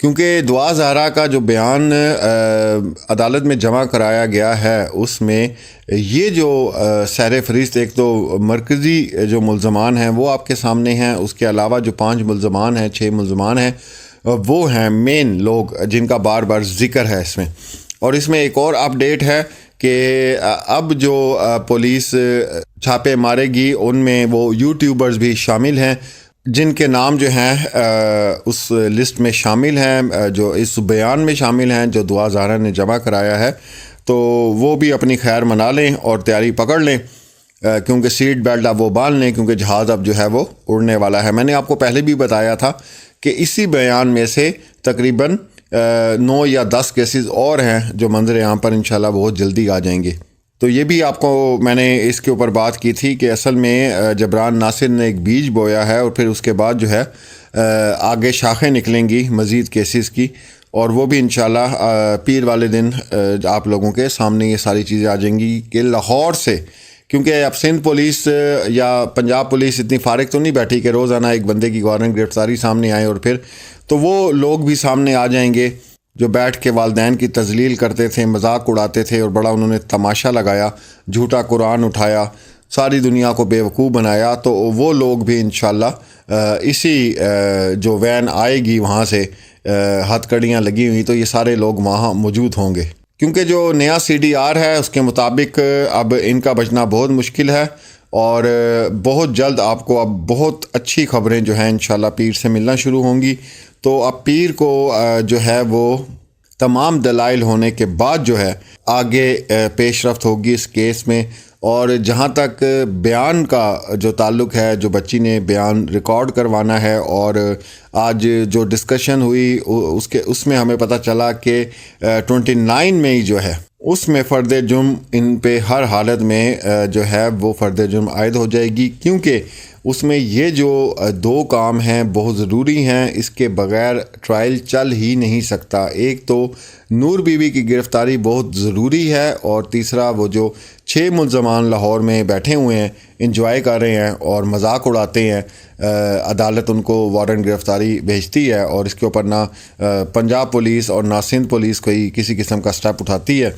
کیونکہ دعا زہرا کا جو بیان عدالت میں جمع کرایا گیا ہے اس میں یہ جو سیر فہرست، ایک تو مرکزی جو ملزمان ہیں وہ آپ کے سامنے ہیں، اس کے علاوہ جو 5 ملزمان ہیں، 6 ملزمان ہیں، وہ ہیں مین لوگ جن کا بار بار ذکر ہے اس میں۔ اور اس میں ایک اور اپڈیٹ ہے کہ اب جو پولیس چھاپے مارے گی ان میں وہ یوٹیوبرز بھی شامل ہیں جن کے نام جو ہیں اس لسٹ میں شامل ہیں، جو اس بیان میں شامل ہیں جو دعا زہرا نے جمع کرایا ہے۔ تو وہ بھی اپنی خیر منا لیں اور تیاری پکڑ لیں، کیونکہ سیٹ بیلٹ اب وہ باندھ لیں، کیونکہ جہاز اب جو ہے وہ اڑنے والا ہے۔ میں نے آپ کو پہلے بھی بتایا تھا کہ اسی بیان میں سے تقریباً 9 یا 10 کیسز اور ہیں جو منظر عام پر انشاءاللہ بہت جلدی آ جائیں گے۔ تو یہ بھی آپ کو میں نے اس کے اوپر بات کی تھی کہ اصل میں جبران ناصر نے ایک بیج بویا ہے اور پھر اس کے بعد جو ہے آگے شاخیں نکلیں گی مزید کیسز کی، اور وہ بھی انشاءاللہ پیر والے دن آپ لوگوں کے سامنے یہ ساری چیزیں آ جائیں گی کہ لاہور سے، کیونکہ اب سندھ پولیس یا پنجاب پولیس اتنی فارغ تو نہیں بیٹھی کہ روزانہ ایک بندے کی وارنٹ گرفتاری سامنے آئے، اور پھر تو وہ لوگ بھی سامنے آ جائیں گے جو بیٹھ کے والدین کی تذلیل کرتے تھے، مذاق اڑاتے تھے، اور بڑا انہوں نے تماشا لگایا، جھوٹا قرآن اٹھایا، ساری دنیا کو بیوقوف بنایا۔ تو وہ لوگ بھی انشاءاللہ اسی جو وین آئے گی وہاں سے ہتھ کڑیاں لگی ہوئی، تو یہ سارے لوگ وہاں موجود ہوں گے، کیونکہ جو نیا CDR ہے اس کے مطابق اب ان کا بچنا بہت مشکل ہے، اور بہت جلد آپ کو اب بہت اچھی خبریں جو ہیں انشاءاللہ پیر سے ملنا شروع ہوں گی۔ تو اب پیر کو جو ہے وہ تمام دلائل ہونے کے بعد جو ہے آگے پیش رفت ہوگی اس کیس میں۔ اور جہاں تک بیان کا جو تعلق ہے، جو بچی نے بیان ریکارڈ کروانا ہے، اور آج جو ڈسکشن ہوئی اس میں ہمیں پتہ چلا کہ 29 مئی جو ہے اس میں فرد جرم ان پہ ہر حالت میں جو ہے وہ فرد جرم عائد ہو جائے گی، کیونکہ اس میں یہ جو 2 کام ہیں بہت ضروری ہیں، اس کے بغیر ٹرائل چل ہی نہیں سکتا۔ ایک تو نور بی بی کی گرفتاری بہت ضروری ہے، اور تیسرا وہ جو 6 ملزمان لاہور میں بیٹھے ہوئے ہیں، انجوائے کر رہے ہیں اور مذاق اڑاتے ہیں، عدالت ان کو وارنٹ گرفتاری بھیجتی ہے، اور اس کے اوپر نہ پنجاب پولیس اور نہ سندھ پولیس کوئی کسی قسم کا سٹیپ اٹھاتی ہے،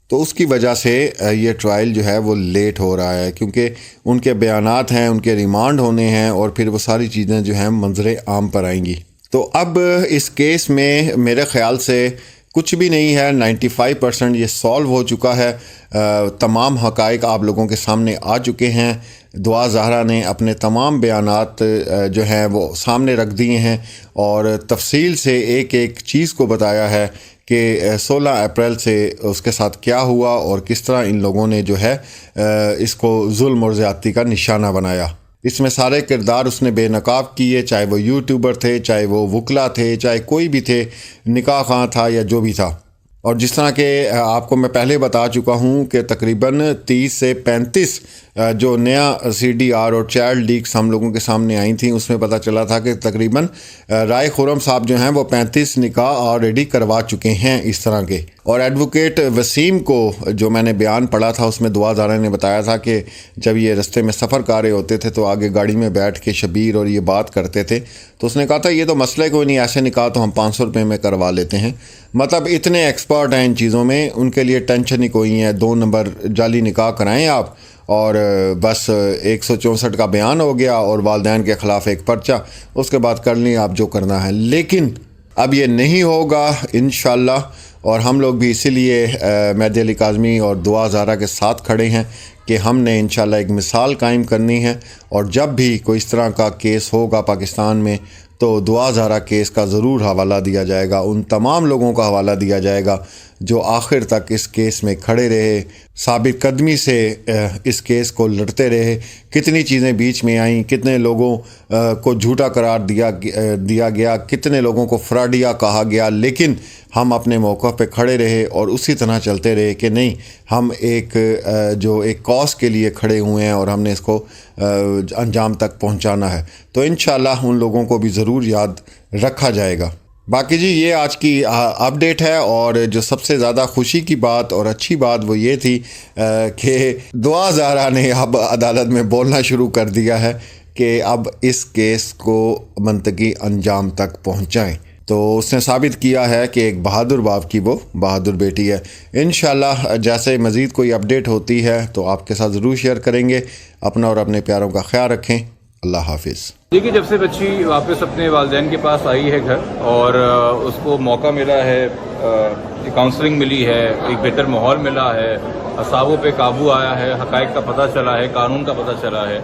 تو اس کی وجہ سے یہ ٹرائل جو ہے وہ لیٹ ہو رہا ہے، کیونکہ ان کے بیانات ہیں، ان کے ریمانڈ ہونے ہیں، اور پھر وہ ساری چیزیں جو ہیں منظر عام پر آئیں گی۔ تو اب اس کیس میں میرے خیال سے کچھ بھی نہیں ہے، 95% یہ سالو ہو چکا ہے، تمام حقائق آپ لوگوں کے سامنے آ چکے ہیں۔ دعا زہرا نے اپنے تمام بیانات جو ہیں وہ سامنے رکھ دیے ہیں، اور تفصیل سے ایک ایک چیز کو بتایا ہے کہ 16 اپریل سے اس کے ساتھ کیا ہوا، اور کس طرح ان لوگوں نے جو ہے اس کو ظلم اور زیادتی کا نشانہ بنایا۔ اس میں سارے کردار اس نے بے نقاب کیے، چاہے وہ یوٹیوبر تھے، چاہے وہ وکلا تھے، چاہے کوئی بھی تھے، نکاح خواہ تھا یا جو بھی تھا۔ اور جس طرح کہ آپ کو میں پہلے بتا چکا ہوں کہ تقریباً 30 سے 35 جو نیا CDR اور چائلڈ لیکس ہم لوگوں کے سامنے آئی تھیں، اس میں پتہ چلا تھا کہ تقریباً رائے خرم صاحب جو ہیں وہ 35 نکاح آلریڈی کروا چکے ہیں اس طرح کے۔ اور ایڈوکیٹ وسیم کو جو میں نے بیان پڑھا تھا اس میں دعا زہرا نے بتایا تھا کہ جب یہ رستے میں سفر کر رہے ہوتے تھے تو آگے گاڑی میں بیٹھ کے شبیر اور یہ بات کرتے تھے، تو اس نے کہا تھا یہ تو مسئلہ کوئی نہیں، ایسے نکاح تو ہم 500 روپے میں کروا لیتے ہیں۔ مطلب اتنے ایکسپرٹ ہیں ان چیزوں میں، ان کے لیے ٹینشن ہی کوئی ہے، 2 نمبر جعلی نکاح کرائیں آپ، اور بس 164 کا بیان ہو گیا اور والدین کے خلاف ایک پرچہ، اس کے بعد کر لیں آپ جو کرنا ہے۔ لیکن اب یہ نہیں ہوگا انشاءاللہ، اور ہم لوگ بھی اسی لیے مہدی علی کاظمی اور دعا زہرا کے ساتھ کھڑے ہیں کہ ہم نے انشاءاللہ ایک مثال قائم کرنی ہے، اور جب بھی کوئی اس طرح کا کیس ہوگا پاکستان میں تو دعا زہرا کیس کا ضرور حوالہ دیا جائے گا، ان تمام لوگوں کا حوالہ دیا جائے گا جو آخر تک اس کیس میں کھڑے رہے، ثابت قدمی سے اس کیس کو لڑتے رہے۔ کتنی چیزیں بیچ میں آئیں، کتنے لوگوں کو جھوٹا قرار دیا گیا، کتنے لوگوں کو فراڈیا کہا گیا، لیکن ہم اپنے موقع پہ کھڑے رہے اور اسی طرح چلتے رہے کہ نہیں، ہم ایک کاز کے لیے کھڑے ہوئے ہیں اور ہم نے اس کو انجام تک پہنچانا ہے۔ تو انشاءاللہ ان لوگوں کو بھی ضرور یاد رکھا جائے گا۔ باقی جی یہ آج کی اپڈیٹ ہے، اور جو سب سے زیادہ خوشی کی بات اور اچھی بات وہ یہ تھی کہ دعا زہرا نے اب عدالت میں بولنا شروع کر دیا ہے کہ اب اس کیس کو منطقی انجام تک پہنچائیں۔ تو اس نے ثابت کیا ہے کہ ایک بہادر باپ کی وہ بہادر بیٹی ہے۔ انشاءاللہ جیسے مزید کوئی اپڈیٹ ہوتی ہے تو آپ کے ساتھ ضرور شیئر کریں گے۔ اپنا اور اپنے پیاروں کا خیال رکھیں۔ اللہ حافظ۔ دیکھیے، جب سے بچی واپس اپنے والدین کے پاس آئی ہے گھر اور اس کو موقع ملا ہے، کاؤنسلنگ ملی ہے، ایک بہتر ماحول ملا ہے، اعصابوں پہ قابو آیا ہے، حقائق کا پتہ چلا ہے، قانون کا پتہ چلا ہے،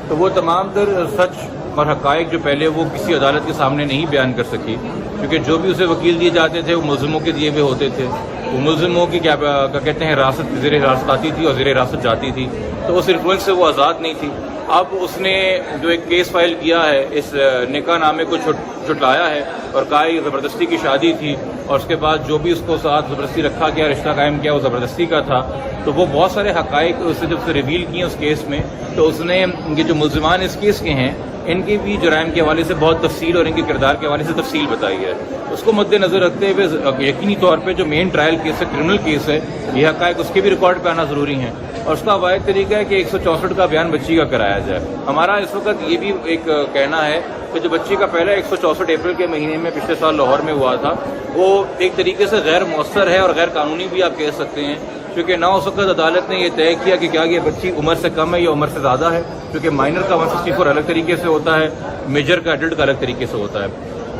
تو وہ تمام در سچ اور حقائق جو پہلے وہ کسی عدالت کے سامنے نہیں بیان کر سکی، کیونکہ جو بھی اسے وکیل دیے جاتے تھے وہ ملزموں کے دیے ہوئے ہوتے تھے، وہ ملزموں کی کیا کہتے ہیں زیر حراست آتی تھی اور زیر حراست جاتی تھی، تو اس انفلوئنس سے وہ آزاد نہیں تھی۔ اب اس نے جو ایک کیس فائل کیا ہے، اس نکاح نامے کو چھٹلایا ہے اور کہا یہ زبردستی کی شادی تھی، اور اس کے بعد جو بھی اس کو ساتھ زبردستی رکھا گیا، رشتہ قائم کیا، وہ زبردستی کا تھا، تو وہ بہت سارے حقائق اسے جب سے ریویل کیے اس کیس میں، تو اس نے یہ جو ملزمان اس کیس کے ہیں ان کی بھی جرائم کے حوالے سے بہت تفصیل اور ان کے کردار کے حوالے سے تفصیل بتائی ہے۔ اس کو مد نظر رکھتے ہوئے یقینی طور پہ جو مین ٹرائل کیس ہے، کرمنل کیس ہے، یہ حقائق اس کے بھی ریکارڈ پہ آنا ضروری ہیں، اور اس کا واحد طریقہ ہے کہ 164 کا بیان بچی کا کرایا جائے۔ ہمارا اس وقت یہ بھی ایک کہنا ہے کہ جو بچی کا پہلا 164 اپریل کے مہینے میں پچھلے سال لاہور میں ہوا تھا، وہ ایک طریقے سے غیر مؤثر ہے اور غیر قانونی بھی آپ کہہ سکتے ہیں، کیونکہ نہ اس وقت عدالت نے یہ طے کیا کہ کیا یہ بچی عمر سے کم ہے یا عمر سے زیادہ ہے، کیونکہ مائنر کا 164 الگ طریقے سے ہوتا ہے، میجر کا ایڈلٹ کا الگ طریقے سے ہوتا ہے۔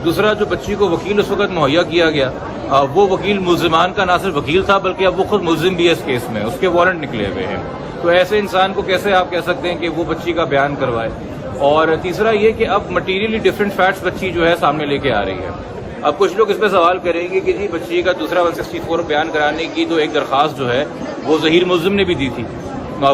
دوسرا، جو بچی کو وکیل اس وقت مہیا کیا گیا، وہ وکیل ملزمان کا نہ صرف وکیل تھا بلکہ اب وہ خود ملزم بھی ہے اس کیس میں، اس کے وارنٹ نکلے ہوئے ہیں، تو ایسے انسان کو کیسے آپ کہہ سکتے ہیں کہ وہ بچی کا بیان کروائے۔ اور تیسرا یہ کہ اب مٹیریلی ڈفرینٹ فیکٹس بچی جو ہے سامنے لے کے آ رہی ہے۔ اب کچھ لوگ اس پہ سوال کریں گے کہ جی بچی کا دوسرا 164 بیان کرانے کی تو ایک درخواست جو ہے وہ ظہیر ملزم نے بھی دی تھی،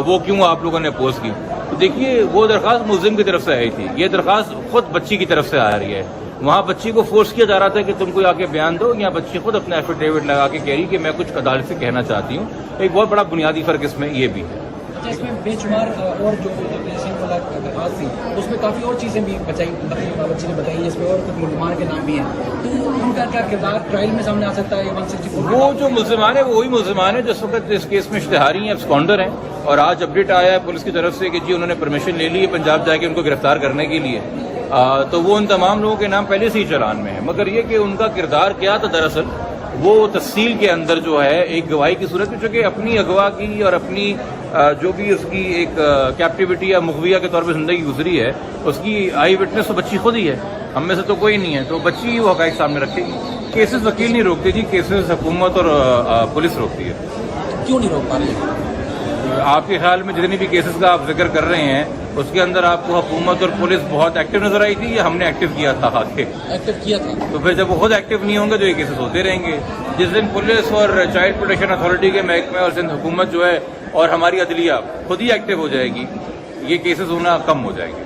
وہ کیوں آپ لوگوں نے اپوز کی؟ تو دیکھیے، وہ درخواست ملزم کی طرف سے آئی تھی، یہ درخواست خود بچی کی طرف سے آ رہی ہے۔ وہاں بچی کو فورس کیا جا رہا تھا کہ تم کو آ کے بیان دو، یا بچی خود اپنا ایفیڈیوٹ لگا کے کہہ رہی کہ میں کچھ عدالت سے کہنا چاہتی ہوں۔ ایک بہت بڑا بنیادی فرق اس میں یہ بھی ہے۔ اس میں بے شمار اور جو درخواست تھی اس میں کافی اور چیزیں بھی بچی نے بتائی، جس میں اور کچھ ملزمان کے نام بھی ہیں، تو ان کا کیا کردار ٹرائل میں سامنے آ سکتا ہے؟ 164 وہ جو ملزمان ہیں وہ وہی ملزمان ہیں جس وقت اس کیس میں اشتہاری ہیں، ابسکانڈر ہیں، اور آج اپڈیٹ آیا ہے پولیس کی طرف سے کہ جی انہوں نے پرمیشن لے لی ہے پنجاب جا کے ان کو گرفتار کرنے کے لیے، تو وہ ان تمام لوگوں کے نام پہلے سے ہی چلان میں ہیں، مگر یہ کہ ان کا کردار کیا تھا دراصل وہ تفصیل کے اندر جو ہے ایک گواہی کی صورت میں، چونکہ اپنی اغوا کی اور اپنی جو بھی اس کی ایک کیپٹیوٹی یا مغویہ کے طور پہ زندگی گزری ہے، اس کی آئی وٹنس تو بچی خود ہی ہے، ہم میں سے تو کوئی نہیں ہے، تو بچی وہ حقائق سامنے رکھے گی۔ کیسز وکیل نہیں روکتے جی، کیسز حکومت اور پولیس روکتی ہے۔ کیوں نہیں روک پا رہی؟ آپ کے خیال میں جتنی بھی کیسز کا آپ ذکر کر رہے ہیں اس کے اندر آپ کو حکومت اور پولیس بہت ایکٹیو نظر آئی تھی یا ہم نے ایکٹیو کیا تھا؟ ایکٹیو کیا تھا، تو پھر جب وہ خود ایکٹیو نہیں ہوں گے تو یہ کیسز ہوتے رہیں گے۔ جس دن پولیس اور چائلڈ پروٹیکشن اتھارٹی کے محکمے اور سندھ حکومت جو ہے اور ہماری عدلیہ خود ہی ایکٹیو ہو جائے گی، یہ کیسز ہونا کم ہو جائے گی۔